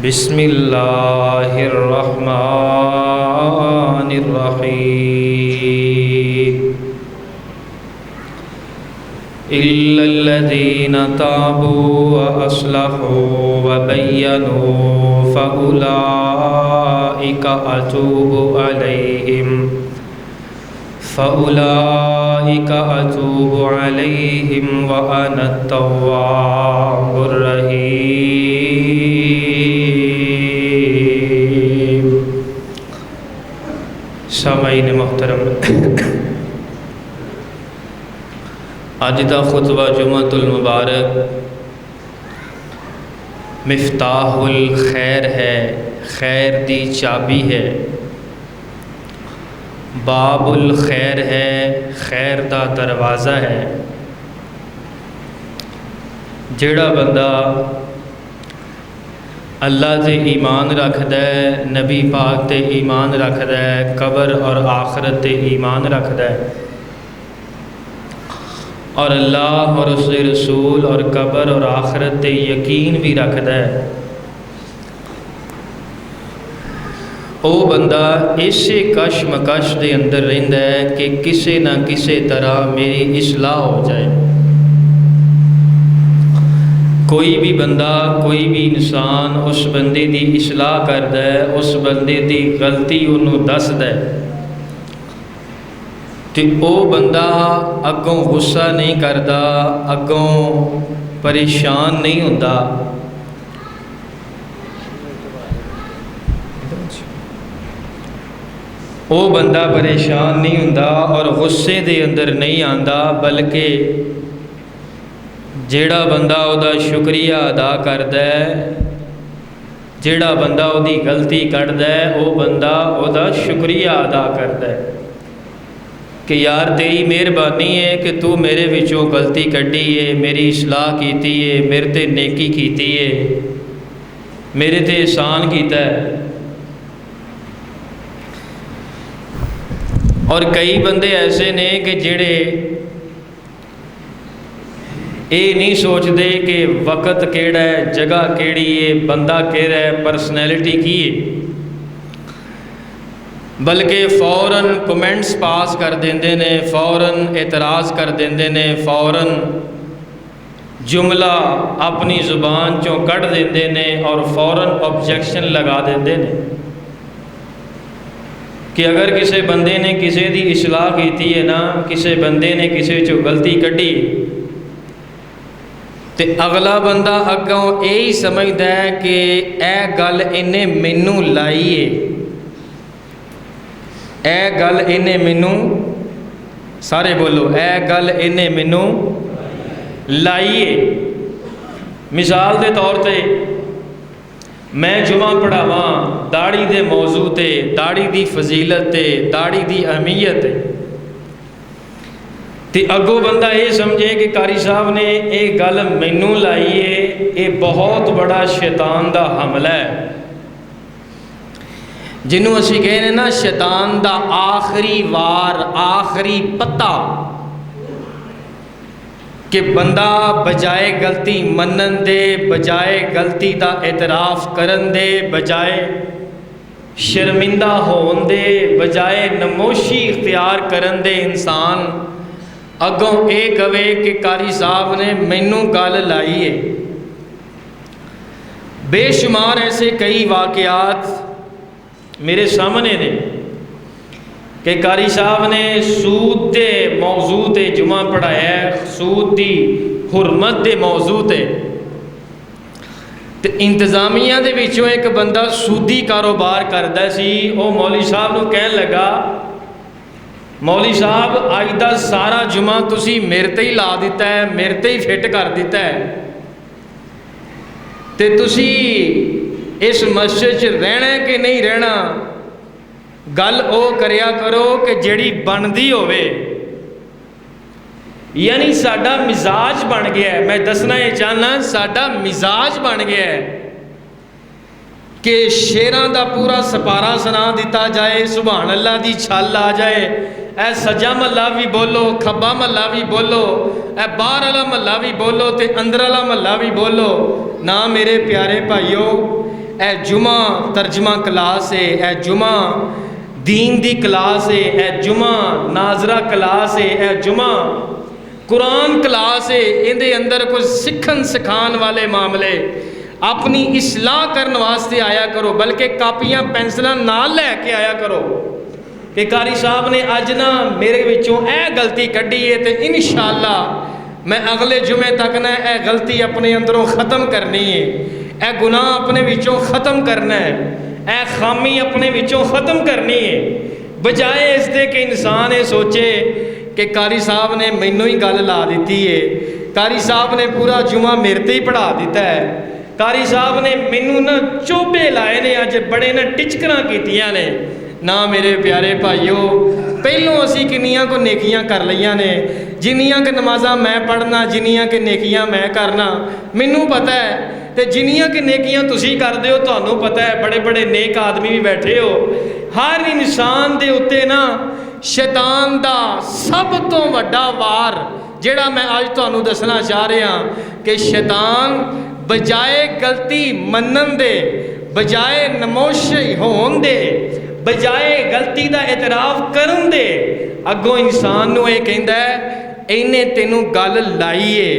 बिस्मिल्लाहिर्रहमानिर्रहीम। इल्लल्लज़ीना ताबू व अस्लहू व बय्यनू फ़उलाइका अतूबु अलैहिम व अना तव्वाबुर रहीम। सामाईन मोहतरम, अज का खुतबा जुम्मतुल मुबारक मिफ्ताहुल खैर है, खैर दी चाबी है। बाबुल खैर है, खैर दा दरवाज़ा है। जेड़ा बंदा अल्लाह ते ईमान रखदा है, नबी पाक ते ईमान रखदा है, कबर और आखरत ते ईमान रखदा है और अल्लाह और उसके रसूल और कबर और आखरत ते यकीन भी रखदा है, वो बंदा इसे कशमकश के अंदर रहिंदा है कि किसी ना किसी तरह मेरी इस्लाह हो जाए। कोई भी बंदा, कोई भी इंसान उस बंदे की इस्लाह करदा है, उस बंदे की गलती उन्होंने दसदा है तो वो बंदा अगों गुस्सा नहीं करता, अगों परेशान नहीं होता। वो बंदा परेशान नहीं होता और गुस्से के अंदर नहीं आता, बल्कि जेड़ा बंदा उहदा शुक्रिया अदा करदा है, जेड़ा बंदा उहदी गलती कढ़दा है, वो बंदा उहदा शुक्रिया अदा करदा है कि यार तेरी मेहरबानी है कि तू मेरे विचों गलती कढ़ी है, मेरी इस्लाह कीती है, मेरे ते नेकी कीती है, मेरे ते एहसान कीता है। और कई बंदे ऐसे ने कि जेड़े ये नहीं सोचते कि वक्त केड़ा है, जगह केड़ी है, बंदा केड़ा है, परसनैलिटी की है, बल्कि फ़ौरन कमेंट्स पास कर देंदे ने, फ़ौरन एतराज़ कर देंदे ने, फ़ौरन जुमला अपनी ज़ुबान चों कढ़ देंदे ने और फ़ौरन ऑब्जेक्शन लगा देंदे ने कि अगर किसी बंदे ने किसी की इस्लाह की है ना, किसी बंदे ने किसी चो गलती कढ़ी तो अगला बंदा अगों यही समझदा है कि यह गल इन्हें मैनू लाई है, यह गल इन्हें मैनू, सारे बोलो, यह गल इन्हें मैनू लाई है। मिसाल के तौर पर मैं जुमा पढ़ावा दाड़ी दे मौजू ते, दाड़ी दी फजीलत ते, दाड़ी दी अहमियत ते अगों बंदा ये समझे कि कारी साहब ने ये गल मैनू लाई है, ये बहुत बड़ा शैतान दा हमला है, जिन्हों असी कहने ना शैतान दा आखिरी वार, आखिरी पत्ता, कि बंदा बजाए गलती मनन दे, बजाए गलती का एतराफ़ करन दे, बजाए शर्मिंदा होन दे, बजाए नमोशी इख्तियार करन दे, इंसान अगों ये कहे कि कारी साहब ने मैनू गल लाई है। बेशुमार ऐसे कई वाक़यात मेरे सामने ने कि कारी साहब ने सूद के मौजू ते जुमा पढ़ाया, सूद की हुरमत के मौजू ते इंतजामिया दे विचों एक बंदा सूदी कारोबार करदा सी। वो मौली साहब नूं कहन लगा, मौली साहब अज दा सारा जुमा तुसी मेरे ते ही ला दिता है, मेरे ते ही फिट कर दिता है, ते तुसी इस मस्जिद च रहना कि नहीं रहना, गल ओ करया करो कि जिहड़ी बनदी होवे। यानी साडा मिजाज बन गया है, मैं दसना ये चाहना साडा मिजाज बन गया है कि शेरां दा पूरा सपारा सुना दिता जाए, सुभान अल्लाह दी छल आ जाए, ए सज्जा महला भी बोलो, खब्बा महला भी बोलो, ए बाहर वाला महला भी बोलो, ते अंदर वाला महला भी बोलो। ना मेरे प्यारे भाईओ, ए जुमा तर्जमा क्लास है, ए जुमा दीन दी क्लास है, ए जुमा नाजरा क्लास है, ए जुमा कुरान क्लास है। इहदे अंदर कुछ सिखन सिखाने वाले मामले अपनी इसलाह करने वास्ते आया करो, बल्कि कापियां पेंसिलां नाल लैके आया करो कि कारी साहब ने अज ना मेरे विचों ए गलती कढ़ी है, तो इंशाअल्लाह मैं अगले जुमे तक ना ए गलती अपने अंदरों ख़त्म करनी है, ए गुनाह अपने विचों ख़त्म करना है, ए खामी अपने विचों ख़त्म करनी है। बजाए इस दे कि इंसान ये सोचे कि कारी साहब ने मैनू ही गल ला दी है, कारी साहब ने पूरा जुमा मेरे ते ही पढ़ा दिता है, कारी साहब ने मैनू ना चोबे लाए ने, अज बड़े ना टिचकरां कीतियां ने। ना मेरे प्यारे भाईओ, पहलों असी किन्नियां को नेकियां कर लईयां ने, जिन्नियां कि नमाज़ां मैं पढ़ना, जिन्नियां कि नेकियां मैं करना मैनू पता है, तो जिन्नियां कि नेकियां तुसी करदे हो तुहानू पता है। बड़े बड़े नेक आदमी भी बैठे हो। हर इंसान दे उत्ते ना शैतान दा सब तो वड्डा वार जिहड़ा मैं अज तुहानू दसना चाह रहा कि शैतान बजाए गलती मनन दे, बजाए नमोश होन दे, बजाए गलती का एतराफ करन दे, अगों इंसान नूं ये कहंदा है इन्हें तेनू गल लाई है,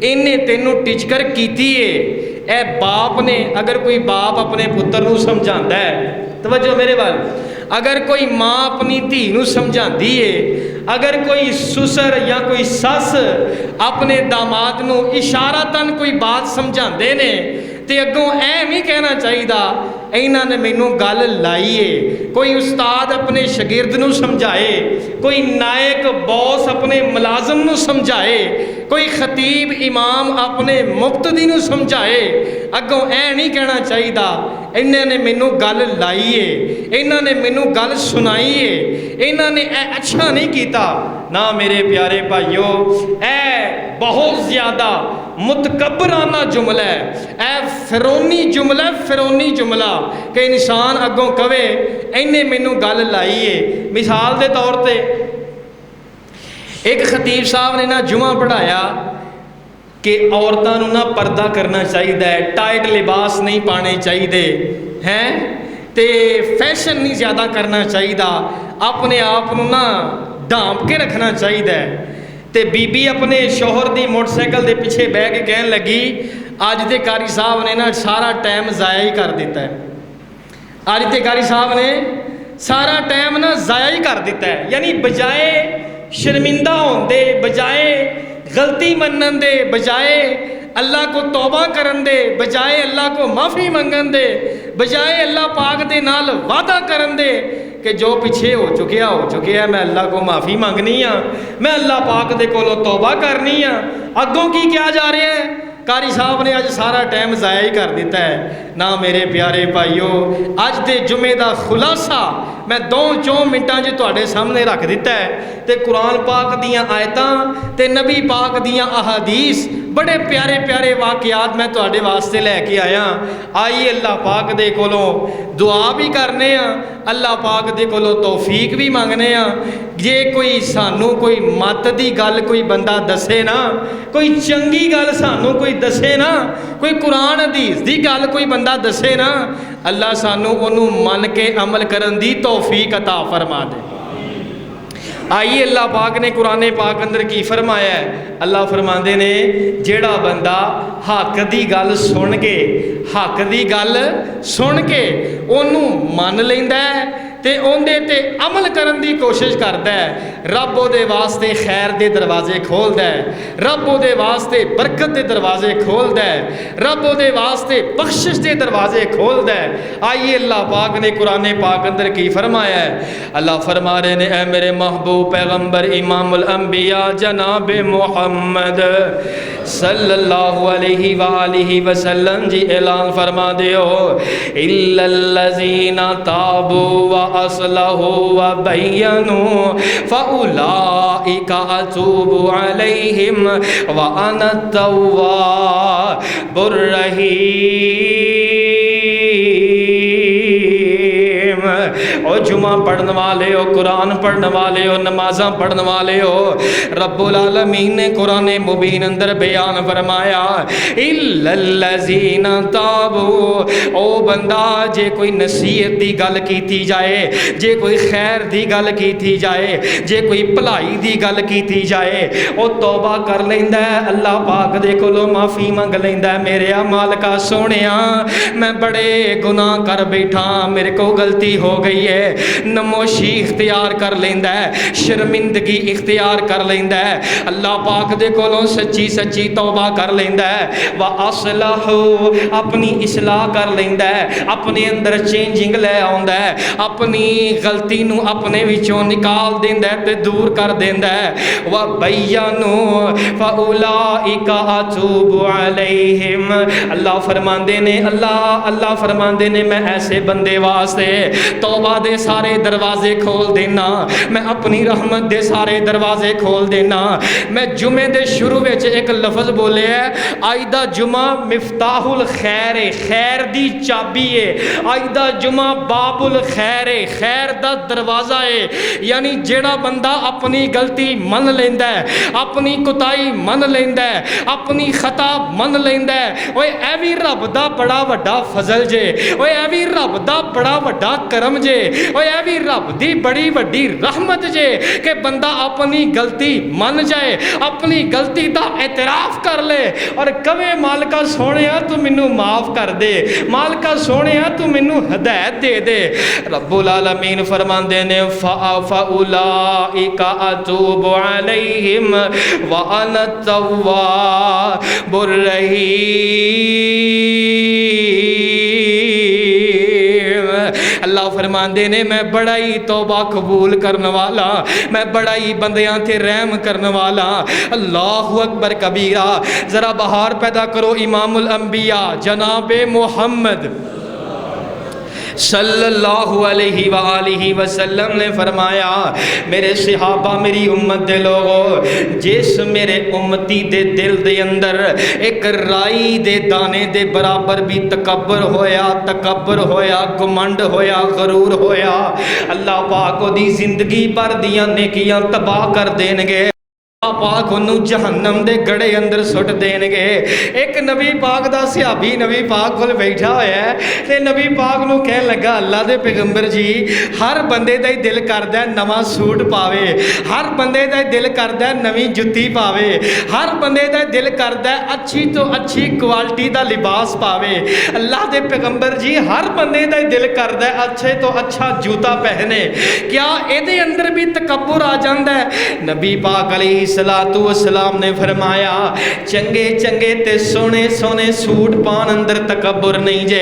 इन्हें तेनू टिचकर कीती है। ए बाप ने, अगर कोई बाप अपने पुत्र नूं समझांदा है, तवज्जो मेरे वाल, अगर कोई माँ अपनी धी नूं समझांदी है, अगर कोई सुसर या कोई सस अपने दामाद नूं इशारातन कोई बात समझाते ने, तो अगों ऐ नहीं कहना चाहिए इन्हां ने मैनू गल लाई है। कोई उस्ताद अपने शगिर्द नूं समझाए, कोई नायक बॉस अपने मुलाजम नूं समझाए, कोई खतीब इमाम अपने मुफ्तदी नूं समझाए, अगों ऐ नहीं कहना चाहिए इन्हां ने मैनू गल लाई है, इन्हां ने मैनू गल सुनाई है, इन्हां ने ऐ अच्छा नहीं किया। ना मेरे प्यारे भाइयों, ऐ बहुत ज़्यादा मुतकबराना जुमला है, ऐ फिरौनी जुमला, फिरौनी जुमला कि इंसान अगों कवे इन्हें मैनू गल लाई है। मिसाल के तौर पर एक खतीब साहब ने ना जुमा पढ़ाया कि औरतों नूं ना पर्दा करना चाहिए, टाइट लिबास नहीं पाने चाहिए हैं, तो फैशन नहीं ज़्यादा करना चाहिए, अपने आप नूं ना ढांप के रखना चाहिए। तो बीबी अपने शोहर की मोटरसाइकिल के पीछे बह के कहन लगी अज तो कारी साहब ने ना सारा टाइम ज़ाया ही कर दिता है, अज तो कारी साहब ने सारा टाइम ना ज़ाया ही कर दिता है। यानी बजाए शर्मिंदा होने, बजाए गलती मनन दे, बजाए अल्लाह को तौबा करन दे, बजाए अल्लाह को माफ़ी मंगन दे, बजाए अल्लाह पाक दे नाल वादा करन दे कि जो पिछे हो चुकिया मैं अल्लाह को माफ़ी मंगनी हाँ, मैं अल्लाह पाक दे कोलों तौबा करनी हाँ, अगों की क्या जा रहा है, कारी साहब ने अज सारा टाइम ज़ाया ही कर दिता है। ना मेरे प्यारे भाईओ, अज के जुमे का खुलासा मैं 2-4 मिनटां च तुहाडे सामने रख दिता है। तो कुरान पाक दियाँ आयतां ते नबी पाक दियाँ अहादीस बड़े प्यारे प्यारे वाक़यात मैं तुहाडे वास्ते लैके आया। आइए अल्लाह पाक दे कोलों दुआ भी करने आ, अल्लाह पाक दे कोलों तौफीक भी मंगने आ। जे कोई सानू कोई मत दी गल कोई बंदा दसे ना, कोई चंगी गल सानू कोई दसे ना, कोई कुरान हदीस दी गल कोई बंदा दसे ना, अल्लाह सानू ओनू मन के अमल करन दी तौफीक अता फरमा दे। आइए अल्लाह पाक ने कुरान पाक अंदर की फरमाया है, अल्लाह फरमाते ने जेड़ा बंदा हक दी गल सुन के, हक दी गल सुन के ओनू मन लैंदा है ते उहदे ते अमल करन दी कोशिश करता है, रब उहदे वास्ते खैर दे दरवाजे खोलदा है, रब उहदे वास्ते बरकत दे दरवाजे खोलदा है, रब उहदे वास्ते बख्शिश दे दरवाजे खोलदा है। आइए अल्लाह पाक ने कुरान पाक अंदर की फरमाया है, अल्लाह फरमा रहे ने, ऐ मेरे महबूब पैगंबर इमामुल अंबिया जनाब मुहम्मद सल्लल्लाहु अलैहि वालिहि वसल्लम जी ऐलान फरमा दियो, इल्लल्लज़ीना ताबू व असलहू व बय्यनू फउलाइका अतूबु अलैहिम व अना तव्वाबुर रहीम। ओ जुमा पढ़ने वाले हो, कुरान पढ़ने वाले हो, नमाज़ां पढ़ने वाले हो, रब्बुल आलमीन ने कुरान मुबीन अंदर बयान फरमाया इल्लल्लज़ीना ताबू। ओ बंदा जे कोई नसीहत की गल की जाए, जे कोई खैर की गल की जाए, जे कोई भलाई की गल की जाए, वो तौबा कर लेंदा है, अल्लाह पाक दे कोलों माफ़ी मंग लेंदा है। मेरे मालका सोहणिया मैं बड़े गुनाह कर बैठा, मेरे को गलती हो गई है। नमोशी इख्तियार कर लेंदा है, शर्मिंदगी इख्तियार कर लेंदा है, अल्लाह पाक दे कोलों सच्ची सच्ची तौबा कर लेंदा है। व असलहू अपनी इस्लाह कर लेंदा है, अपने अंदर चेंजिंग ले आउंदा है, अपनी गलती नू अपने विचों निकाल देंदा है ते दूर कर देंदा है। व बय्यनु फउलाइका अतूबु अलैहिम। अल्लाह फरमांदे ने, अल्लाह फरमांदे ने मैं ऐसे बंदे वास्ते तौबा दे सारे दरवाजे खोल देना, मैं अपनी रहमत दे सारे दरवाजे खोल देना। मैं जुमे दे शुरू में एक लफ्ज़ बोले है, अज दा जुमा मिफ्ताहुल खैर है, खैर दी चाबी है। अज दा जुमा बाबुल खैर है, खैर दा दरवाजा है। यानी जेड़ा बंदा अपनी गलती मन लेंदा है, अपनी कुताई मन लेंदा है, अपनी खता मन लेंदा है, ओए ऐ भी रब दा बड़ा वड्डा फजल जे, ओए ऐ भी रब दा बड़ा वड्डा करम जे, ओए ऐ भी रब दी बड़ी वड्डी रहमत जे कि बंदा अपनी गलती मन जाए, अपनी गलती का एतराफ़ कर ले और कवे मालका सोहणिया तू मैनू माफ़ कर दे, मालका सोहणिया तू मैनू हदायत दे दे। रब्बुल आलमीन फरमांदे ने फउलाइका अतूबु अलैहिम व अना तव्वाबुर रहीम। अल्लाह फरमांदे ने मैं बड़ा ही तौबा कबूल करने वाला, मैं बड़ा ही बंदियां ते रहम करने वाला। अल्लाहु अकबर कबीरा। जरा बहार पैदा करो इमामुल अंबिया जनाबे मोहम्मद सल्लल्लाहु अलैहि व आलिहि वसल्लम ने फरमाया, मेरे सहाबा मेरी उम्मत दे लोगो, जिस मेरे उम्मती दे दिल दे अंदर एक राई दे दाने दे बराबर भी तकब्बर होया, घमंड होया, गरूर होया, अल्लाह पाक ओदी जिंदगी भर दियां नेकियां तबाह कर देणगे। पाक उन्होंने जहन्नम दे गड़े अंदर सुट देंगे। एक नबी पाक दा सहाबी नबी पाक कोल बैठा होया है ते नबी पाक नूं कहन लगा, अल्लाह दे पैगंबर जी, हर बंदे दा ही दिल करदा है नवां सूट पावे, हर बंदे दा ही दिल करदा है नवीं जुत्ती पावे, हर बंदे दा दिल करदा है अच्छी तो अच्छी क्वालिटी दा लिबास पावे। अल्लाह दे पैगंबर जी, हर बंदे दा ही दिल करदा है अच्छे तो अच्छा जूता पहने, क्या इहदे अंदर भी तकब्बुर आ जांदा है? नबी पाक अलैहि सलातु वसलाम ने फरमाया, चंगे चंगे ते सोने सोने सूट पान अंदर तकब्बुर नहीं जे,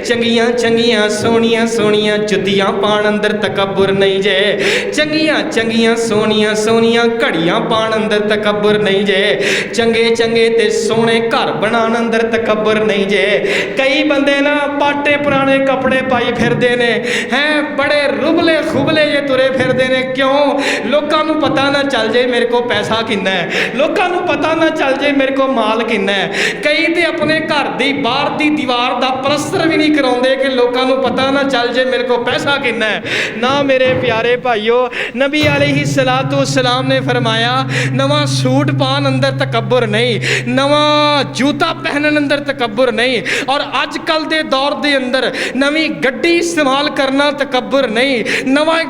चंगियां चंगियां सोनियां सोनियां जुतियां पान अंदर तकब्बुर नहीं जे, चंगियां चंगियां सोनियां सोनियां घड़ियां पान अंदर तकब्बुर नहीं जे, चंगे चंगे ते सोने घर बनाने अंदर तकब्बुर नहीं जे। कई बंदे ना पाटे पुराने कपड़े पाई फिरदे ने, हैं बड़े रुबले खुबले ये तुरे फिरदे ने, क्यों? लोकां नूं पता ना चल जाए मेरे को पैसा किन्ना है, लोगों को पता ना चल जाए मेरे को माल किन्ना है। कई तो अपने घर की बाहर की दीवार का प्लस्तर भी नहीं कराते कि लोगों को पता ना चल जाए मेरे को पैसा किन्ना है ना। मेरे प्यारे भाइयों, नबी अलैहि सलातु वस्सलाम ने फरमाया, नवा सूट पान अंदर तकब्बुर नहीं, नवा जूता पहनन अंदर तकब्बुर नहीं, और अजकल के दौर के अंदर नवी गड्डी इस्तेमाल करना तकब्बुर नहीं,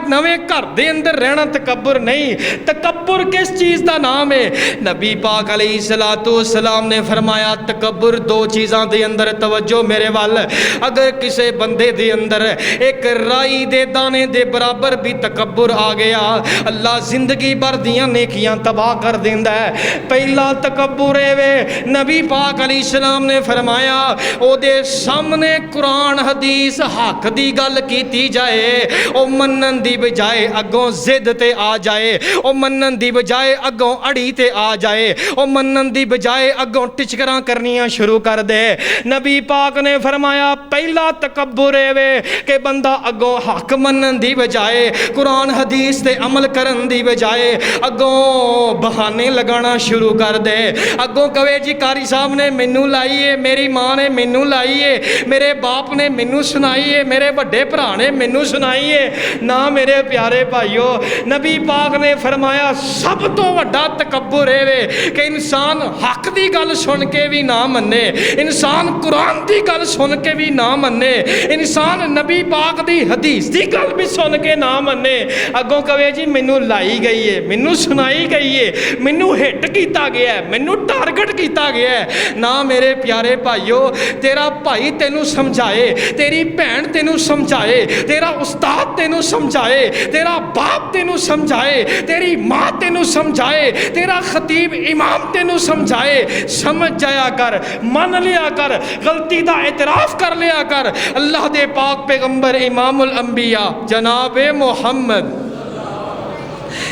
नवे घर के अंदर रहना तकब्बुर नहीं। तकब्बुर किस चीज़ का नाम है? नबी पाक अलैहि सलातु वस्सलाम ने फरमाया, तकब्बुर दो चीज़ों के अंदर तवज्जो मेरे वाल, अगर किसी बंदे दे अंदर एक राई दे दाने दे बराबर भी तकब्बुर आ गया, अल्लाह जिंदगी भर दियां नेकियां तबाह कर देंदा है। पहला तकब्बुर वे, नबी पाक अलैहि सलाम ने फरमाया, ओदे सामने कुरान हदीस हक दी गल कीती जाए, ओ मनन दी बजाए अगों जिद ते आ जाए, ओ मनन दी बजाए अगों अड़ी ते आ जाए, वो मनन दी बजाए अगों टिचकरां करनियां शुरू कर दे। नबी पाक ने फरमाया पहला तकब्बुर वे कि बंदा अगों हक मनन दी बजाए, कुरान हदीस ते अमल करन दी बजाए अगों बहाने लगाना शुरू कर दे। अगों कवे जी कारी साहब ने मैनू लाई है, मेरी माँ ने मैनू लाई है, मेरे बाप ने मैनू सुनाई है, मेरे बड़े भरा ने मैनू सुनाई है। ना मेरे प्यारे भाइयों, नबी पाक ने फरमाया सब तो वड्डा तकब्बुर है कि इंसान हक की गल सुन के भी ना मन्ने, इंसान कुरान की गल सुन के भी ना मन्ने, इंसान नबी पाक की हदीस की गल भी सुन के ना मन्ने। अगों कवे जी मैनू लाई गई है, मैनू सुनाई गई है, मैनू हिट किया गया है, मैनू टारगेट किया गया है। ना मेरे प्यारे भाइयों, तेरा भाई तेनू समझाए, तेरी भैन तेनू समझाए, तेरा उस्ताद तेनू समझाए, तेरा बाप तेनू समझाए, तेरी माँ तेनू समझाए, तेरा खतीब इमाम तेनू समझाए, समझ जाया कर, मान लिया कर, गलती का एतराफ़ कर लिया कर। अल्लाह दे पाक पैगंबर इमामुल अंबिया जनाब मुहम्मद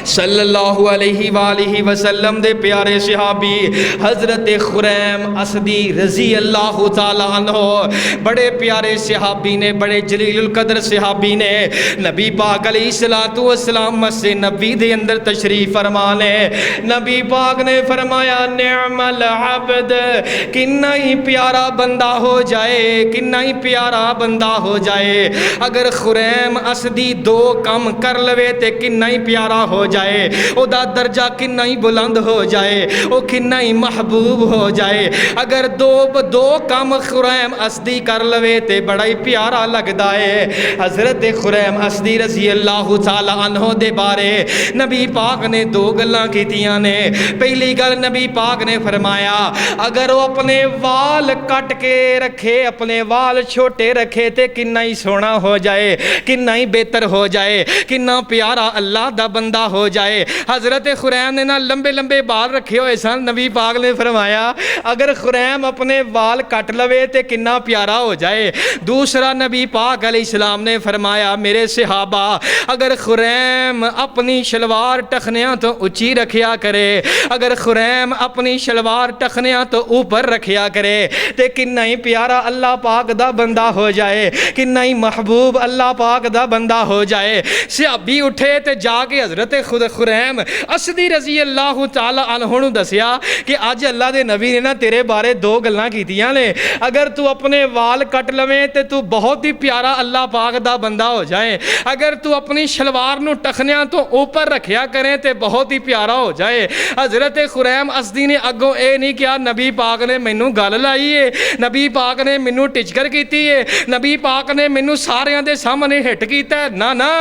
सल्लल्लाहु अलैहि वसल्लम दे प्यारे सहाबी हज़रत खुरैम असदी रज़ी अल्लाह ताला अन्हो बड़े प्यारे सहाबी ने, बड़े जलीलुल कदर सहाबी ने। नबी पाक अलैहिस्सलातु वस्सलाम मस्जिद नबी दे अंदर तशरीफ़ फरमा ने। नबी पाक ने फरमाया निअमल अब्द, किन्ना ही प्यारा बंदा हो जाए, किन्ना ही प्यारा बंदा हो जाए। अगर खुरैम असदी दो काम कर लवे ते किन्ना ही प्यारा हो जाए, ओदा दर्जा किन्ना ही बुलंद हो जाए, वो किन्ना ही महबूब हो जाए। अगर दो काम खुरैम असदी कर लवे ते बड़ा ही प्यारा लगता है। हज़रत खुरैम असदी रज़ी अल्लाह ताला अन्हो दे बारे नबी पाक ने दो गल्लां कीतियां ने। पहली गल नबी पाक ने फरमाया अगर वो अपने वाल कट के रखे, अपने वाल छोटे रखे ते किन्ना ही सोहना हो जाए, किन्ना ही बेहतर हो जाए, किन्ना प्यारा अल्लाह दा बंदा हो जाए। हज़रत खुरैम ने ना लंबे लंबे बाल रखे हुए सन। नबी पाक ने फरमाया अगर खुरैम अपने वाल कट लवे तो किन्ना प्यारा हो जाए। दूसरा नबी पाक अलैहिस्सलाम ने फरमाया मेरे सहाबा अगर खुरैम अपनी शलवार टखनियाँ तो ऊँची रखिया करे, अगर खुरैम अपनी शलवार टखनियाँ तो ऊपर रखिया करे तो किन्ना ही प्यारा अल्लाह पाक दा बंदा हो जाए, किन्ना ही महबूब अल्लाह पाक दा बंदा हो जाए। सहाबी उठे तो जाके हज़रत खुद खुरैम असदी रज़ी अल्लाह ताला अन्हु नूं दसिया कि अज अल्लाह दे नबी ने ना तेरे बारे दो गल्लां कीतियां ने। अगर तू अपने वाल कट लवें तो तू बहुत ही प्यारा अल्लाह पाक दा बंदा हो जाए, अगर तू अपनी शलवार नूं टखनियां तो ऊपर रखिया करें तो बहुत ही प्यारा हो जाए। हज़रत खुरैम असदी ने अगों ये नहीं किया नबी पाक ने मैनू गल लाई है, नबी पाक ने मैनू टिचकर की है, नबी पाक ने मैनू सारियां दे सामने हिट किया है। ना ना,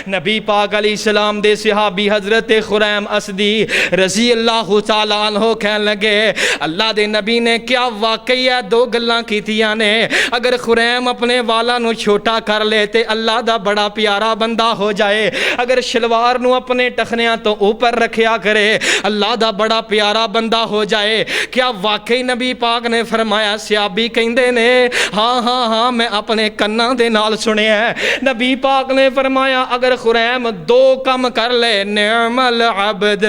नबी पाक अलैहिस्सलाम दे सहाबी हज़रत खुरैम असदी रज़ी अल्लाह ताला अन्हु कहन लगे अल्लाह दे नबी ने क्या वाकई है दो गल्लां कीतियां ने। अगर खुरैम अपने वाला नू छोटा कर ले ते अल्लाह दा बड़ा प्यारा बंदा हो जाए, अगर शलवार नू अपने टखनियां तो ऊपर रखिया करे अल्लाह दा बड़ा प्यारा बंदा हो जाए। क्या वाकई नबी पाक ने फरमाया? सहाबी कहंदे ने हाँ हाँ हाँ मैं अपने कन्नां दे नाल सुनिया। नबी पाक ने फरमाया अगर खुरैम दो काम कर ले निअमल अब्द,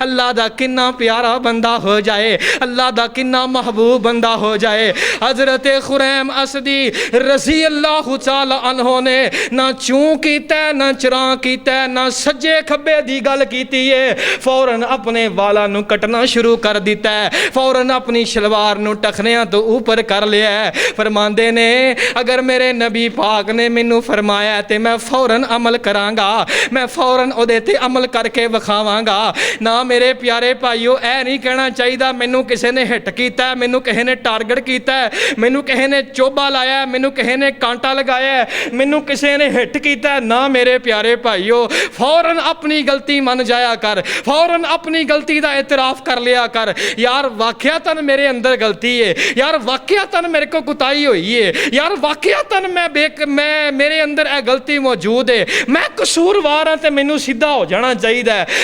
अल्लाह दा किन्ना प्यारा बंदा हो जाए, अल्लाह दा किन्ना महबूब बंदा हो जाए। हज़रत खुरैम असदी रज़ी अल्लाह ताला अन्हु ने ना चूं कीता ना चरां कीता ना सज्जे खब्बे दी गल कीती है, फौरन अपने वाला नू कटना शुरू कर दिता है, फौरन अपनी शलवार नू टखनियां तो ऊपर कर लिया है। फरमांदे ने अगर मेरे नबी पाक ने मैनू फरमाया तो मैं फौरन अमल करांगा, मैं फौरन उहदे ते अमल करके विखावांगा। ना मेरे प्यारे भाईओ ऐ नहीं कहना चाहिए मैनू किसी ने हिट किया, मैनू किसी ने टारगेट किया, मैनू किसी ने चोबा लाया, मैनू किसी ने कांटा लगाया, मैनू किसी ने हिट किया। ना मेरे प्यारे भाईओ फौरन अपनी गलती मन जाया कर, फौरन अपनी गलती का एतराफ़ कर लिया कर। यार वाकयातन मेरे अंदर गलती है, यार वाकयातन मेरे को कुताही हुई है, यार वाकयातन मैं मेरे अंदर यह गलती मौजूद है, मैं कसूरवार हाँ तो मैनू सीधा हो जाना चाहिए।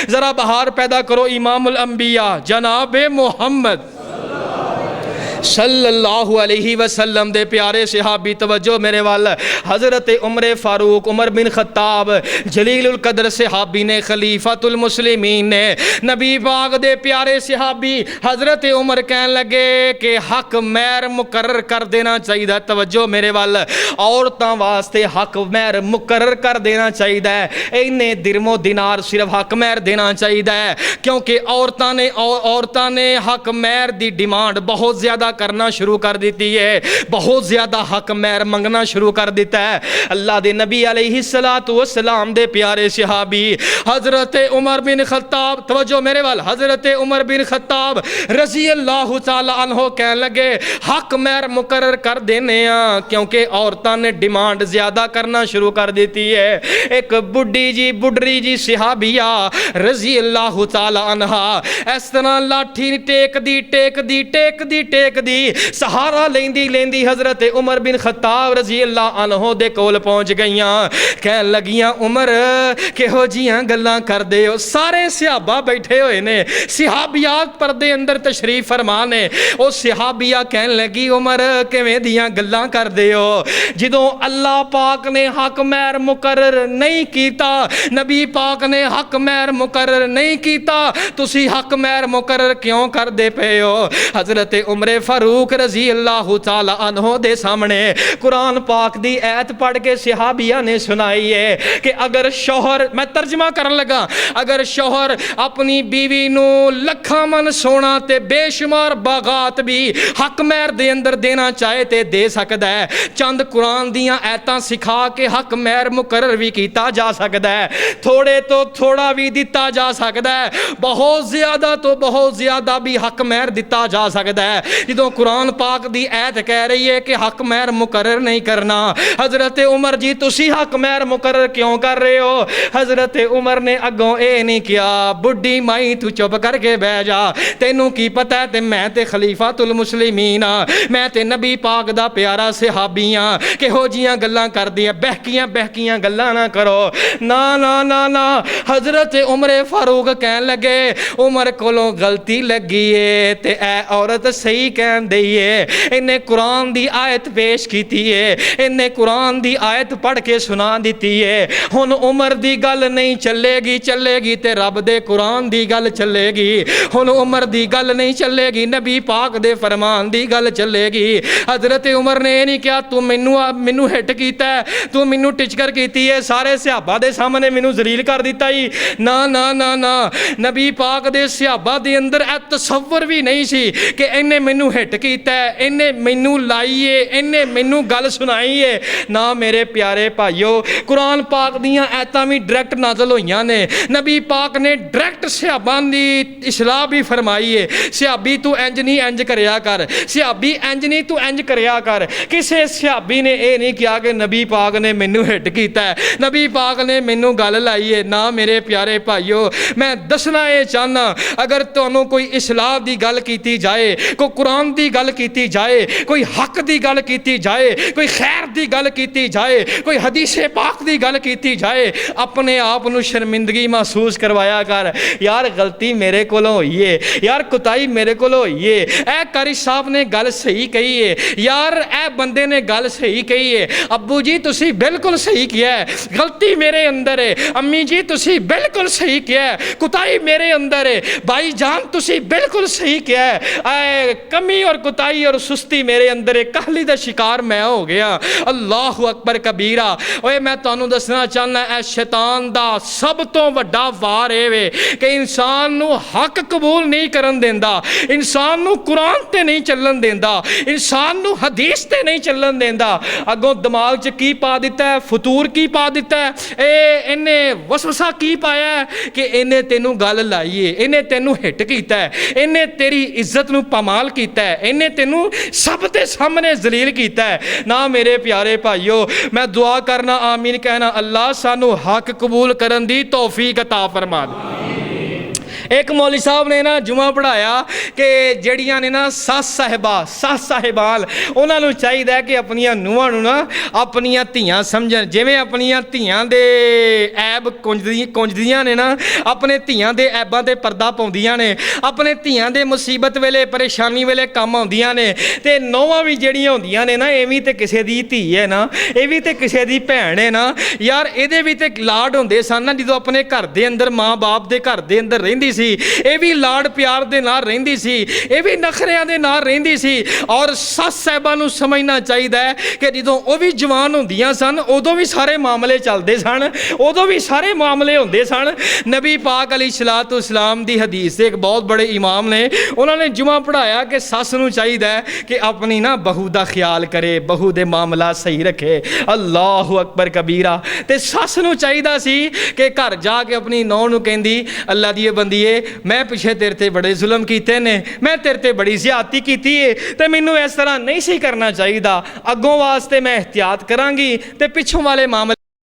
ज़रा बहार पैदा करो इमामुल अंबिया जनाब मुहम्मद सल्लल्लाहु अलैहि वसल्लम दे प्यारे सहाबी तवज्जो मेरे वाल हज़रत उमर फारूक उमर बिन खत्ताब जलीलुल कदर सहाबी ने खलीफातुल मुस्लिमीन ने नबी पाक दे प्यारे सहाबी हज़रत उमर कहन लगे कि हक महर मुकर्रर कर देना चाहिए। तवज्जो मेरे वाल औरतां वास्ते हक महर मुकर्रर कर देना चाहिए। इन्ने दिरमो दिनार सिर्फ हक महर देना चाहिए क्योंकि औरतां ने हक महर दी डिमांड बहुत ज़्यादा करना शुरू कर दी है, बहुत ज़्यादा हक महर मंगना शुरू कर दिता है। अल्लाह दे नबी अलैहिस्सलातु वस्सलाम दे प्यारे सहाबी हज़रत उमर बिन खत्ताब तवज्जो मेरे वाल हज़रत उमर बिन खत्ताब रज़ी अल्लाह तआला अन्हो कहन लगे हक महर मुकर्रर कर देने क्योंकि औरतां ने डिमांड ज़्यादा करना शुरू कर दी है। एक बुढ़ी जी सहाबिया रज़ी अल्लाह तआला अन्हा इस तरह लाठी टेक दी सहारा लेंदी हज़रत उमर बिन खत्ताब रज़ी अल्लाह अन्हो दे कोल पहुँच गईयां। कहन लगियां उमर किहो जियां गल्लां करदे हो। सारे सहाबा बैठे हुए ने, सहाबियात पर्दे अंदर तशरीफ फरमा ने। ओ सहाबिया कहन लगी उमर किवें दियां गल्लां करदे हो जदों अल्लाह पाक ने हक महर मुकर्रर नहीं कीता, नबी पाक ने हक महर मुकर्रर नहीं कीता, तुसी हक महर मुकर्रर क्यों करदे पे हो। हज़रत उमर फारूक रज़ी अल्लाह तआला अन्हो दे सामने कुरान पाक दी ऐत पढ़ के सहाबिया ने सुनाई है कि अगर शौहर, मैं तर्जमा करन लगा, अगर शौहर अपनी बीवी नू लखां मन सोना ते बेशुमार बागात भी हक महर दे अंदर देना चाहे ते दे सकदा है। चंद कुरान दियां ऐतां सिखा के हक महर मुकर्रर भी कीता जा सकदा है, थोड़े तो थोड़ा भी दिता जा सकदा है, बहुत ज़्यादा तो बहुत ज़्यादा भी हक महर दिता जा सकदा है। जदों कुरान पाक दी ऐत कह रही है कि हक महर मुकर्रर नहीं करना, हज़रत उमर जी तुसी हक महर मुकर्रर क्यों कर रहे हो। हज़रत उमर ने अगों ये नहीं किया बुढ़ी माई तू चुप करके बह जा, तेनू की पता है ते मैं ते खलीफातुल मुस्लिमीन हाँ, मैं ते नबी पाक दा प्यारा सहाबी हाँ, किहो जियां गल्लां कर दियां बहकियां गल्लां ना करो। ना ना ना ना हज़रत उमर फारूक कहन लगे उमर कोलों गलती लगी है ते ए औरत सही कहन दई है। इन्हें कुरान दी आयत पेश की है, इन्हें कुरान दी आयत पढ़ के सुना दी है। हुन उमर दी गल नहीं चलेगी ते रब दे कुरान दी गल चलेगी। हुन उमर दी गल नहीं चलेगी, नबी पाक दे फरमान दी गल चलेगी। हज़रत उमर ने नहीं कहा तू मैनू हिट कीता है, तू मैनू टिचकर कीती है, सारे सहाबा दे सामने मैनू जलील कर दिता ही। ना ना ना ना नबी पाक दे सहाबा दे अंदर ए तसव्वुर भी नहीं सी कि इन्हें मैनू हिट कीता है, इन्हें मैनू लाई है, इन्हें मैनू गल सुनाई है। ना मेरे प्यारे भाइयों कुरान पाक दियां ऐतां भी डायरैक्ट नाज़िल होईयां ने, नबी पाक ने डायरैक्ट सहाबा दी इस्लाह भी फरमाई है, सहाबी तू इंज नहीं इंज करया कर, सहाबी इंज नहीं तू इंज करया कर। किसी सहाबी ने यह नहीं किया कि नबी पाक ने मैनू हिट किया है, नबी पाक ने मैनू गल लाई है। ना मेरे प्यारे भाइयों मैं दसना ये चाहना अगर तुहानू कोई इस्लाह की गल की जाए, कोई कुरान की गल की जाए, कोई हक की गल की जाए, कोई खैर की गल की जाए, कोई हदीसे पाक की गल की जाए, अपने आप को शर्मिंदगी महसूस करवाया कर यार गलती मेरे कोलों हुई है, यार कुताई मेरे कोलों हुई है, ए कारी साहब ने गल सही कही है, यार ए बंदे ने गल सही कही है, अब्बू जी तुसी बिल्कुल सही किया है, गलती मेरे अंदर है, अम्मी जी तुसी बिल्कुल सही किया है, कुताई मेरे अंदर है, भाई जान तुसी बिल्कुल सही किया है, कमी और कुताई और सुस्ती मेरे अंदर है, कहली दा शिकार मैं हो गया। अल्लाहु अकबर कबीरा। ओए मैं तुहानू दसना चाहना ए शैतान दा सब तो वड्डा वार है वे कि इंसान नू हक कबूल नहीं करन देंदा, इंसान नू कुरान ते नहीं चलन देंदा, इंसान नू हदीस ते नहीं चलन देंदा। अगों दिमाग च की पा दिता है, फतूर की पा दिता है, इन्हें वसवसा की पाया है कि इन्हें तेनू गल लाई है, इन्हें तेनू हिट कीता है, इन्हें तेरी इज्जत नू पामाल कीता है, इन्हें तेनू सब दे सामने जलील कीता है। ना मेरे प्यारे भाइयों मैं दुआ करना आमीन कहना अल्लाह सानू हक कबूल करन दी तौफीक अता फरमा दे। एक मौलवी साहब ने ना जुमा पढ़ाया कि ਜਿਹੜੀਆਂ ਨੇ ਨਾ ਸੱਸ ਸਾਹਿਬਾਨ ਉਹਨਾਂ ਨੂੰ ਚਾਹੀਦਾ ਹੈ ਕਿ ਆਪਣੀਆਂ ਨੂੰਹਾਂ ਨੂੰ ਨਾ ਆਪਣੀਆਂ ਧੀਆਂ ਸਮਝਣ, ਜਿਵੇਂ ਆਪਣੀਆਂ ਧੀਆਂ ਦੇ ਐਬ ਕੁੰਝਦੀਆਂ ਨੇ ਨਾ, ਆਪਣੇ ਧੀਆਂ ਦੇ ਐਬਾਂ ਤੇ ਪਰਦਾ ਪਾਉਂਦੀਆਂ ਨੇ, ਆਪਣੇ ਧੀਆਂ ਦੇ ਮੁਸੀਬਤ ਵੇਲੇ ਪਰੇਸ਼ਾਨੀ ਵੇਲੇ ਕੰਮ ਆਉਂਦੀਆਂ ਨੇ। ਤੇ ਨੌਵਾਂ ਵੀ ਜਿਹੜੀਆਂ ਹੁੰਦੀਆਂ ਨੇ ਨਾ, ਇਹ ਵੀ ਤੇ ਕਿਸੇ ਦੀ ਧੀ ਹੈ ਨਾ, ਇਹ ਵੀ ਤੇ ਕਿਸੇ ਦੀ ਭੈਣ ਹੈ ਨਾ ਯਾਰ। ਇਹਦੇ ਵੀ ਤੇ ਲਾਡ ਹੁੰਦੇ ਸਨ ਨਾ, ਜਦੋਂ ਆਪਣੇ ਘਰ ਦੇ ਅੰਦਰ ਮਾਂ ਬਾਪ ਦੇ ਘਰ ਦੇ ਅੰਦਰ ਰਹਿੰਦੀ ਸੀ, ਇਹ ਵੀ ਲਾਡ ਪਿਆਰ ਦੇ ਨਾਲ ਰਹਿੰਦੀ ਸੀ, ਇਹ ਵੀ ਨਖਰਿਆਂ ਦੇ ਨਾਲ ਰਹਿੰਦੀ ਸੀ। ਔਰ ਸੱਸ ਸਾਹਿਬਾਂ ਨੂੰ ਸਮਝਣਾ ਚਾਹੀਦਾ ਹੈ ਕਿ ਜਦੋਂ ਉਹ ਵੀ ਜਵਾਨ ਹੁੰਦੀਆਂ ਸਨ, ਉਦੋਂ ਵੀ ਸਾਰੇ ਮਾਮਲੇ ਚੱਲਦੇ ਸਨ, ਉਦੋਂ ਵੀ ਸਾਰੇ ਮਾਮਲੇ ਹੁੰਦੇ ਸਨ। ਨਬੀ ਪਾਕ अलैहिस्सलातु वस्सलाम ਦੀ ਹਦੀਸ ਦੇ ਇੱਕ ਬਹੁਤ ਬੜੇ ਇਮਾਮ ਨੇ, ਉਹਨਾਂ ਨੇ ਜੁਮਾ ਪੜਾਇਆ ਕਿ ਸੱਸ ਨੂੰ ਚਾਹੀਦਾ ਹੈ ਕਿ ਆਪਣੀ ਨਾ ਬਹੂ ਦਾ ਖਿਆਲ ਕਰੇ, ਬਹੂ ਦੇ ਮਾਮਲਾ ਸਹੀ ਰੱਖੇ। ਅੱਲਾਹੁ ਅਕਬਰ ਕਬੀਰਾ। ਤੇ ਸੱਸ ਨੂੰ ਚਾਹੀਦਾ ਸੀ ਕਿ ਘਰ ਜਾ ਕੇ ਆਪਣੀ ਨੌਂ ਨੂੰ ਕਹਿੰਦੀ, ਅੱਲਾ ਦੀ ਬੰਦੀਏ, ਮੈਂ ਪਿੱਛੇ ਤੇਰੇ ਤੇ ਬੜੇ ਜ਼ੁਲਮ ਕੀਤੇ ਨੇ, ਮੈਂ ਤੇਰੇ ਤੇ ਬੜੀ ਜ਼ਿਆਦਤੀ ਕੀਤੀ ਹੈ, ਤੇ ਮੈਨੂੰ ਇਸ ਤਰ੍ਹਾਂ ਨਹੀਂ ਸੀ ਕਰਨਾ ਚਾਹੀਦਾ, ਅੱਗੋਂ ਵਾਸਤੇ ਮੈਂ ਇhtiyat ਕਰਾਂਗੀ ਤੇ ਪਿੱਛੋਂ ਵਾਲੇ ਮਾਮਲੇ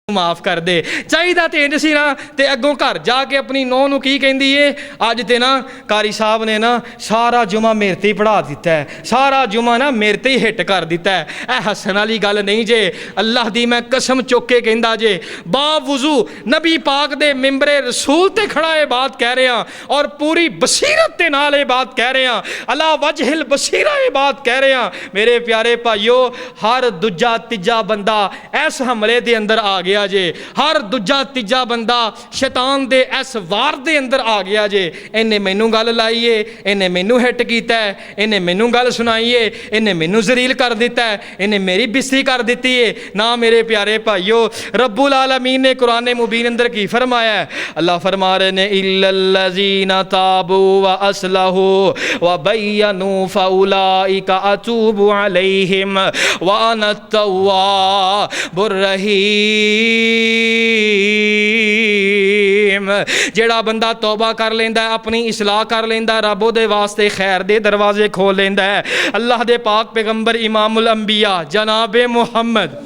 ਮਾਫ ਕਰ ਦੇ। ਚਾਹੀਦਾ ਤੇ ਇੰਜ ਸੀ ਨਾ। ਤੇ ਅੱਗੋਂ ਘਰ ਜਾ ਕੇ ਆਪਣੀ ਨੂੰਹ ਨੂੰ ਕੀ ਕਹਿੰਦੀ ਏ, ਅੱਜ ਤੇ ਨਾ ਕਾਰੀ ਸਾਹਿਬ ਨੇ ਨਾ ਸਾਰਾ ਜੁਮਾ ਮੇਰੇ ਤੇ ਹੀ ਪੜ੍ਹਾ ਦਿੱਤਾ ਹੈ, ਸਾਰਾ ਜੁਮਾ ਨਾ ਮੇਰੇ ਤੇ ਹੀ ਹਿੱਟ ਕਰ ਦਿੱਤਾ ਹੈ। ਇਹ ਹੱਸਣ ਵਾਲੀ ਗੱਲ ਨਹੀਂ ਜੇ, ਅੱਲਾਹ ਦੀ ਮੈਂ ਕਸਮ ਚੁੱਕ ਕੇ ਕਹਿੰਦਾ ਜੇ, ਬਾਵੁਜ਼ੂ ਨਬੀ ਪਾਕ ਦੇ ਮਿੰਬਰੇ ਰਸੂਲ ਤੇ ਖੜਾ ਇਹ ਬਾਤ ਕਹਿ ਰਿਹਾ, ਔਰ ਪੂਰੀ ਬਸੀਰਤ ਦੇ ਨਾਲ ਇਹ ਬਾਤ ਕਹਿ ਰਿਹਾ, ਅਲਾ ਵਜਹਿਲ ਬਸੀਰਾ ਇਹ ਬਾਤ ਕਹਿ ਰਿਹਾ। ਮੇਰੇ ਪਿਆਰੇ ਭਾਈਓ, ਹਰ ਦੂਜਾ ਤੀਜਾ ਬੰਦਾ ਇਸ ਹਮਲੇ ਦੇ ਅੰਦਰ ਆ ਗਿਆ ਜੇ, ਹਰ ਦੂਜਾ ਤੀਜਾ ਬੰਦਾ ਸ਼ੈਤਾਨ ਦੇ ਇਸ ਵਾਰ ਦੇ ਅੰਦਰ ਆ ਗਿਆ ਜੇ। ਇਹਨੇ ਮੈਨੂੰ ਗੱਲ ਲਾਈ ਏ, ਇਹਨੇ ਮੈਨੂੰ ਹਿੱਟ ਕੀਤਾ ਹੈ, ਇਹਨੇ ਮੈਨੂੰ ਗੱਲ ਸੁਣਾਈ ਏ, ਇਹਨੇ ਮੈਨੂੰ ਜ਼ਲੀਲ ਕਰ ਦਿੱਤਾ ਹੈ, ਇਹਨੇ ਮੇਰੀ ਬਿਸਤੀ ਕਰ ਦਿੱਤੀ ਏ ਨਾ। ਮੇਰੇ ਪਿਆਰੇ ਭਾਈਓ, रब्बुल आलमीन ने कुरान मुबीन अंदर की फरमाया है, अल्लाह फरमा रहे ने इल्लल्लज़ीना ताबू व अस्लहू व बय्यनू फउलाइका अतूबु अलैहिम व अना तव्वाबुर रहीम। जेड़ा बंदा तौबा कर लेंदा है, अपनी इसलाह कर लेंदा है, रब दे वास्ते खैर दे दरवाजे खोल लेंदा है। अल्लाह दे पाक पैगंबर इमामुल अंबिया जनाब मुहम्मद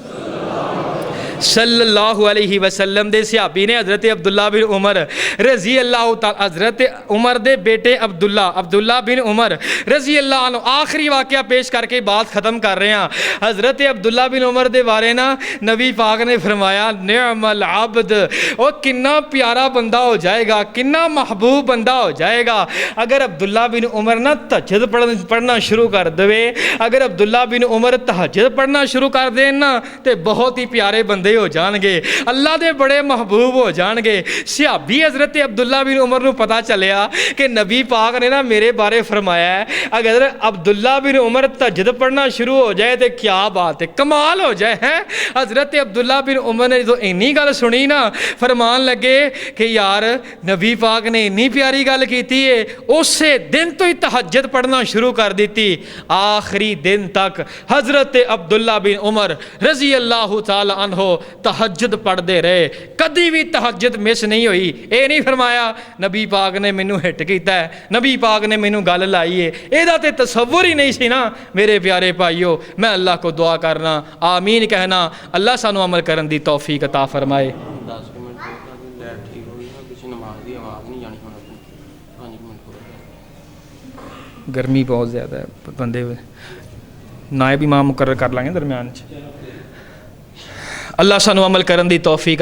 सल्लल्लाहु अलैहि वसल्लम दे सहाबी ने हज़रत अब्दुल्ला बिन उमर रज़ी अल्लाह तआला, हज़रत उमर दे बेटे अब्दुल्ला बिन उमर रज़ी अल्लाह अन्हु, आखिरी वाक़या पेश करके बात ख़त्म कर रहे हैं। हज़रत अब्दुल्ला बिन उमर दे बारे ना नबी पाक ने फरमाया, निअमल अब्द, वो किन्ना प्यारा बंदा हो जाएगा, किन्ना महबूब बंदा हो जाएगा अगर अब्दुल्ला बिन उमर ना तहज्जुद पढ़ना शुरू कर दे। अगर अब्दुल्ला बिन उमर तहज्जुद पढ़ना शुरू कर देन ना, तो बहुत ही प्यारे बंदे हो जाएंगे, अल्लाह दे बड़े महबूब हो जाएंगे। सहाबी हज़रत अब्दुल्ला बिन उमर नूं पता चलिया कि नबी पाक ने ना मेरे बारे फरमाया है, अगर अब्दुल्ला बिन उमर तहज्जुद पढ़ना शुरू हो जाए तो क्या बात है, कमाल हो जाए है। हज़रत अब्दुल्ला बिन उमर ने जो इन्नी गल सुनी ना, फरमान लगे कि यार नबी पाक ने इन्नी प्यारी गल की है, उस दिन तो ही तहज्जुद पढ़ना शुरू कर दी। आखिरी दिन तक हज़रत अब्दुल्ला बिन उमर रज़ी अल्लाह तआला अन्हु तहज्जुद पढ़ते रहे, कभी भी तहज्जुद मिस नहीं हुई। ये नहीं फरमाया नबी पाक ने मैनू हिट किया है, नबी पाक ने मैनू गल लाई है, ਇਹਦਾ ਤੇ तसव्वुर ही नहीं सी ना। मेरे प्यारे भाइयों, मैं अल्लाह को दुआ करना, आमीन कहना, अल्लाह सानू अमल करन दी तौफीक अता फरमाए। 10 मिनट लाइट ठीक हो गई ना, किसी नमाज की आवाज़ नहीं जानी होना, 5 मिनट हो गए। गर्मी बहुत ज़्यादा है, बंदे नायब इमाम मुकर्रर कर लांगे दरम्यान। अल्लाह सानू अमल करन दी तौफीक